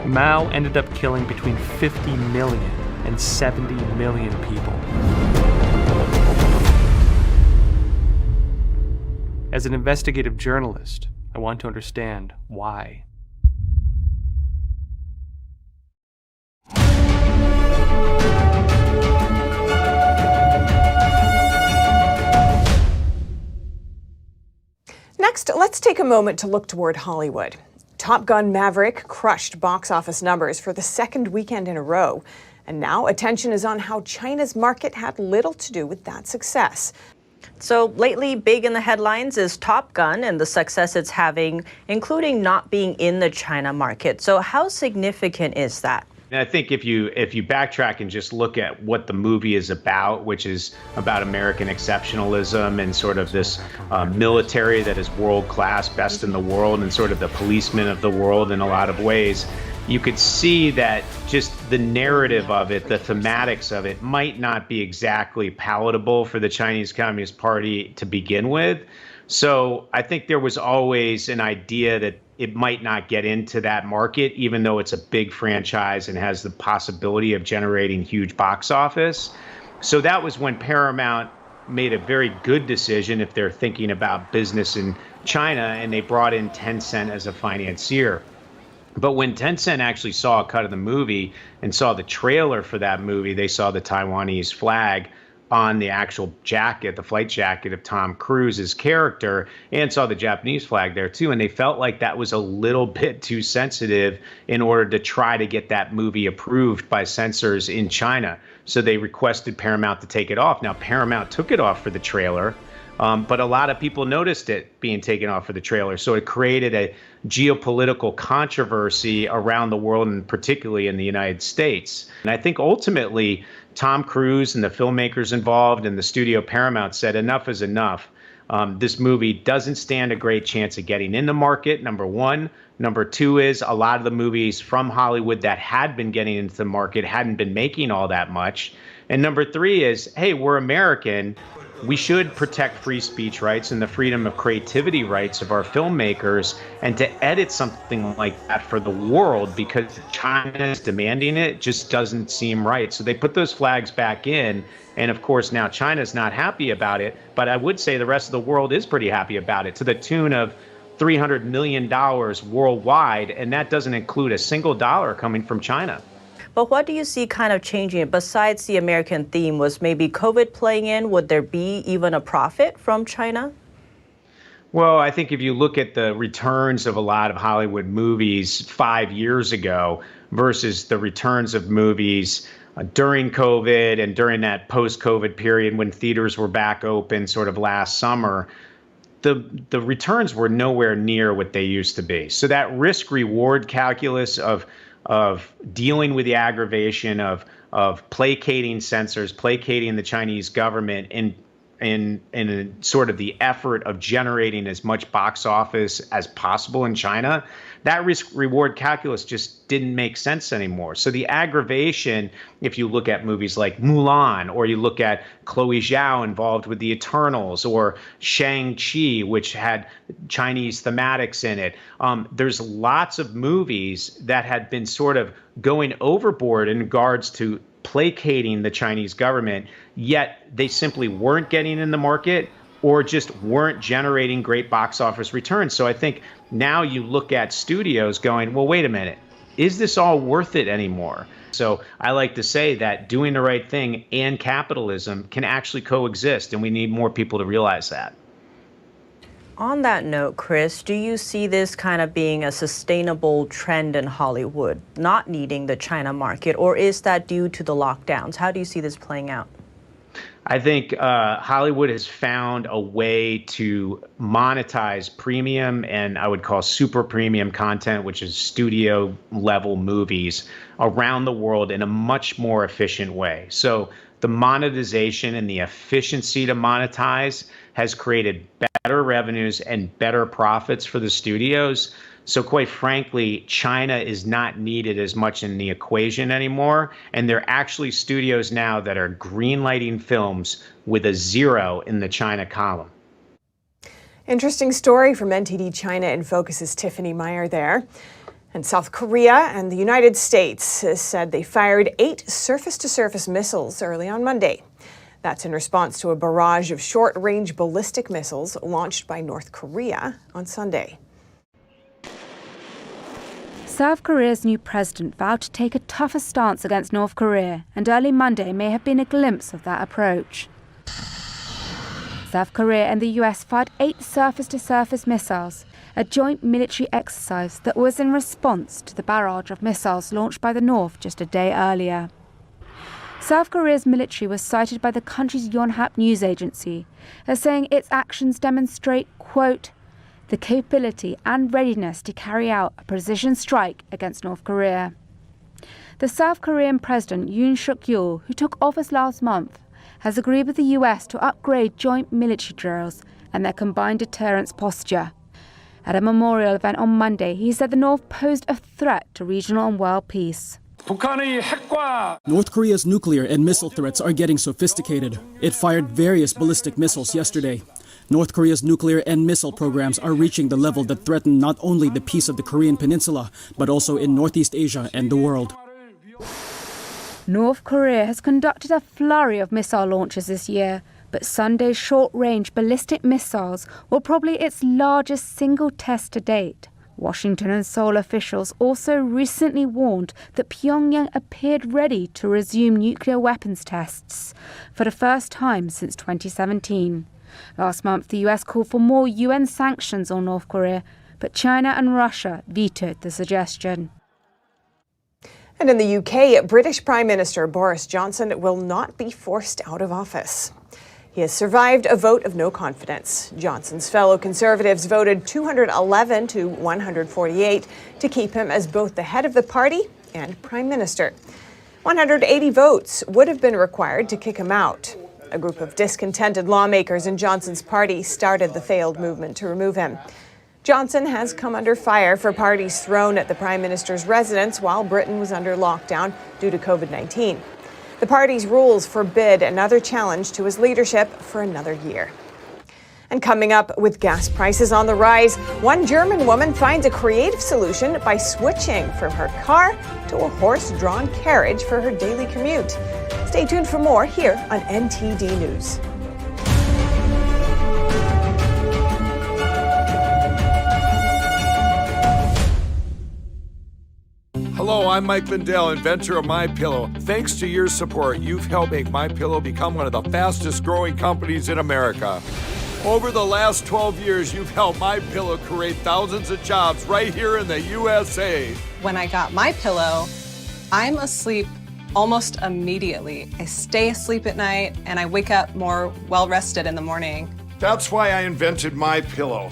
Mao ended up killing between 50 million and 70 million people. As an investigative journalist, I want to understand why. Next, let's take a moment to look toward Hollywood. Top Gun Maverick crushed box office numbers for the 2nd weekend in a row. And now attention is on how China's market had little to do with that success. So lately, big in the headlines is Top Gun and the success it's having, including not being in the China market. So how significant is that? And I think if you backtrack and just look at what the movie is about, which is about American exceptionalism and sort of this military that is world class, best in the world, and sort of the policeman of the world in a lot of ways, you could see that just the narrative of it, the thematics of it, might not be exactly palatable for the Chinese Communist Party to begin with. So I think there was always an idea that it might not get into that market, even though it's a big franchise and has the possibility of generating huge box office. So that was when Paramount made a very good decision if they're thinking about business in China, and they brought in Tencent as a financier. But when Tencent actually saw a cut of the movie and saw the trailer for that movie, they saw the Taiwanese flag on the actual jacket, the flight jacket of Tom Cruise's character, and saw the Japanese flag there too. And they felt like that was a little bit too sensitive in order to try to get that movie approved by censors in China. So they requested Paramount to take it off. Now, Paramount took it off for the trailer, but a lot of people noticed it being taken off for the trailer. So it created a geopolitical controversy around the world, and particularly in the United States. And I think ultimately, Tom Cruise and the filmmakers involved and the studio Paramount said enough is enough. This movie doesn't stand a great chance of getting in the market, number one. Number two is a lot of the movies from Hollywood that had been getting into the market hadn't been making all that much. And number three is, hey, we're American. We should protect free speech rights and the freedom of creativity rights of our filmmakers, and to edit something like that for the world because China is demanding it just doesn't seem right. So they put those flags back in, and of course now China's not happy about it, but I would say the rest of the world is pretty happy about it, to the tune of $300 million worldwide, and that doesn't include a single dollar coming from China. But what do you see kind of changing? Besides the American theme, was maybe COVID playing in? Would there be even a profit from China? Well, I think if you look at the returns of a lot of Hollywood movies 5 years ago versus the returns of movies during COVID and during that post-COVID period when theaters were back open sort of last summer, the returns were nowhere near what they used to be. So that risk-reward calculus of dealing with the aggravation of placating censors, placating the Chinese government in sort of the effort of generating as much box office as possible in China, that risk-reward calculus just didn't make sense anymore. So the aggravation, if you look at movies like Mulan, or you look at Chloe Zhao involved with the Eternals, or Shang-Chi, which had Chinese thematics in it, there's lots of movies that had been sort of going overboard in regards to placating the Chinese government, yet they simply weren't getting in the market or just weren't generating great box office returns. So I think now you look at studios going, well, wait a minute, is this all worth it anymore? So I like to say that doing the right thing and capitalism can actually coexist, and we need more people to realize that. On that note, Chris, do you see this kind of being a sustainable trend in Hollywood, not needing the China market, or is that due to the lockdowns? How do you see this playing out? I think Hollywood has found a way to monetize premium and I would call super premium content, which is studio level movies around the world in a much more efficient way. So the monetization and the efficiency to monetize has created better revenues and better profits for the studios. So quite frankly, China is not needed as much in the equation anymore. And there are actually studios now that are greenlighting films with a 0 in the China column. Interesting story from NTD China in Focus's Tiffany Meyer there. And South Korea and the United States said they fired 8 surface-to-surface missiles early on Monday. That's in response to a barrage of short-range ballistic missiles launched by North Korea on Sunday. South Korea's new president vowed to take a tougher stance against North Korea, and early Monday may have been a glimpse of that approach. South Korea and the US fired 8 surface-to-surface missiles, a joint military exercise that was in response to the barrage of missiles launched by the North just a day earlier. South Korea's military was cited by the country's Yonhap news agency as saying its actions demonstrate, quote, the capability and readiness to carry out a precision strike against North Korea. The South Korean President Yoon Suk-yeol, who took office last month, has agreed with the US to upgrade joint military drills and their combined deterrence posture. At a memorial event on Monday, he said the North posed a threat to regional and world peace. North Korea's nuclear and missile threats are getting sophisticated. It fired various ballistic missiles yesterday. North Korea's nuclear and missile programs are reaching the level that threaten not only the peace of the Korean peninsula, but also in Northeast Asia and the world. North Korea has conducted a flurry of missile launches this year, but Sunday's short-range ballistic missiles were probably its largest single test to date. Washington and Seoul officials also recently warned that Pyongyang appeared ready to resume nuclear weapons tests for the first time since 2017. Last month, the US called for more UN sanctions on North Korea, but China and Russia vetoed the suggestion. And in the UK, British Prime Minister Boris Johnson will not be forced out of office. He has survived a vote of no confidence. Johnson's fellow Conservatives voted 211 to 148 to keep him as both the head of the party and Prime Minister. 180 votes would have been required to kick him out. A group of discontented lawmakers in Johnson's party started the failed movement to remove him. Johnson has come under fire for parties thrown at the Prime Minister's residence while Britain was under lockdown due to COVID-19. The party's rules forbid another challenge to his leadership for another year. And coming up, with gas prices on the rise, one German woman finds a creative solution by switching from her car to a horse-drawn carriage for her daily commute. Stay tuned for more here on NTD News. Hello, I'm Mike Lindell, inventor of MyPillow. Thanks to your support, you've helped make MyPillow become one of the fastest growing companies in America. Over the last 12 years, you've helped MyPillow create thousands of jobs right here in the USA. When I got MyPillow, I'm asleep almost immediately. I stay asleep at night and I wake up more well-rested in the morning. That's why I invented MyPillow.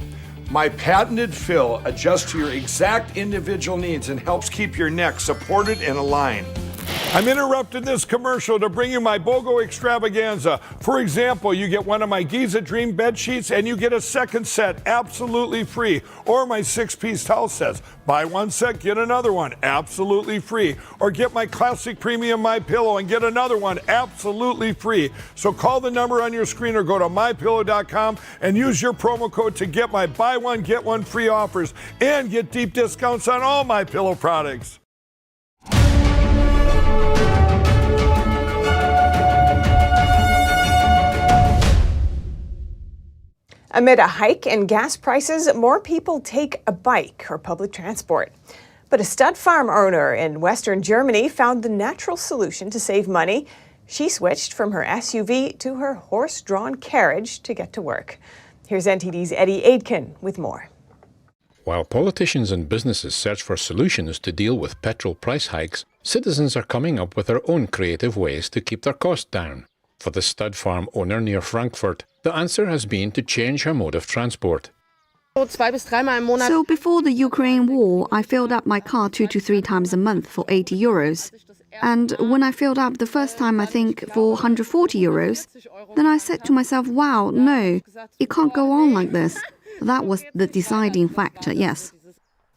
My patented fill adjusts to your exact individual needs and helps keep your neck supported and aligned. I'm interrupting this commercial to bring you my BOGO extravaganza. For example, you get one of my Giza Dream bed sheets and you get a second set absolutely free. Or my 6-piece towel sets. Buy one set, get another one absolutely free. Or get my classic premium MyPillow and get another one absolutely free. So call the number on your screen or go to mypillow.com and use your promo code to get my buy one, get one free offers and get deep discounts on all MyPillow products. Amid a hike in gas prices, more people take a bike or public transport. But a stud farm owner in Western Germany found the natural solution to save money. She switched from her SUV to her horse-drawn carriage to get to work. Here's NTD's Eddie Aitken with more. While politicians and businesses search for solutions to deal with petrol price hikes, citizens are coming up with their own creative ways to keep their costs down. For the stud farm owner near Frankfurt, the answer has been to change her mode of transport. So before the Ukraine war, I filled up my car 2 to 3 times a month for 80 euros. And when I filled up the first time, I think, for 140 euros, then I said to myself, wow, no, it can't go on like this. That was the deciding factor, yes.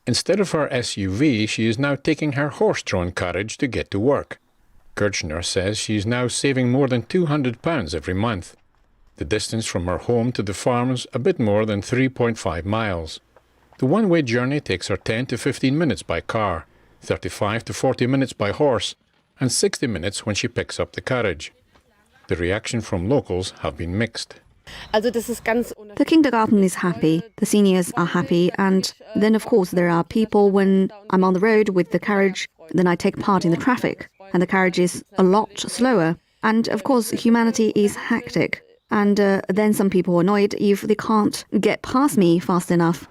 Instead of her SUV, she is now taking her horse-drawn carriage to get to work. Kirchner says she is now saving more than £200 every month. The distance from her home to the farm is a bit more than 3.5 miles. The one-way journey takes her 10 to 15 minutes by car, 35 to 40 minutes by horse, and 60 minutes when she picks up the carriage. The reaction from locals have been mixed. The kindergarten is happy, the seniors are happy, and then of course there are people when I'm on the road with the carriage, then I take part in the traffic, and the carriage is a lot slower. And of course humanity is hectic, and then some people are annoyed if they can't get past me fast enough.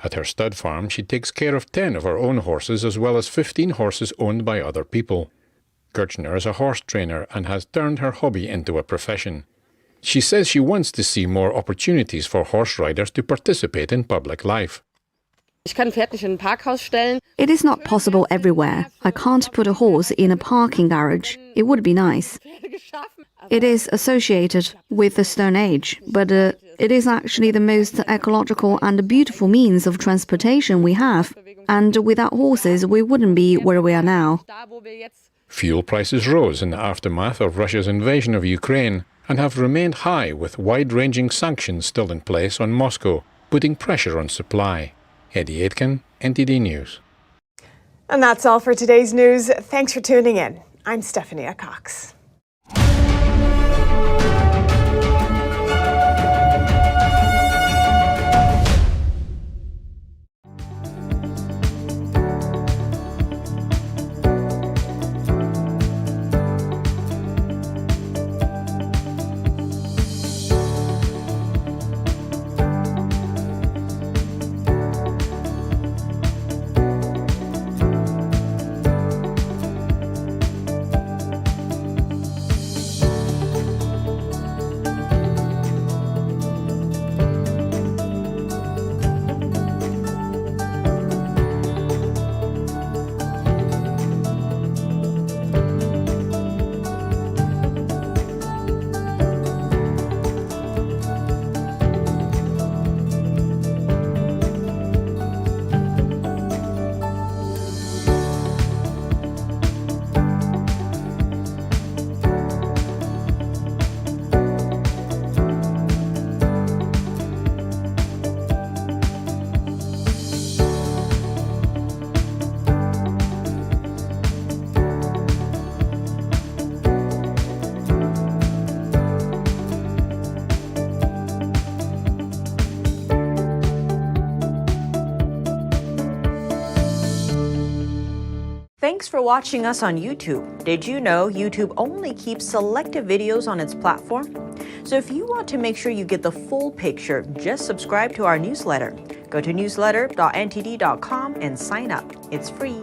At her stud farm, she takes care of 10 of her own horses as well as 15 horses owned by other people. Kirchner is a horse trainer and has turned her hobby into a profession. She says she wants to see more opportunities for horse riders to participate in public life. It is not possible everywhere. I can't put a horse in a parking garage. It would be nice. It is associated with the Stone Age, but it is actually the most ecological and beautiful means of transportation we have. And without horses, we wouldn't be where we are now. Fuel prices rose in the aftermath of Russia's invasion of Ukraine, and have remained high with wide-ranging sanctions still in place on Moscow, putting pressure on supply. Eddie Aitken, NTD News. And that's all for today's news. Thanks for tuning in. I'm Stephanie Cox. Thanks for watching us on YouTube. Did you know YouTube only keeps selective videos on its platform? So if you want to make sure you get the full picture, just subscribe to our newsletter. Go to newsletter.ntd.com and sign up. It's free.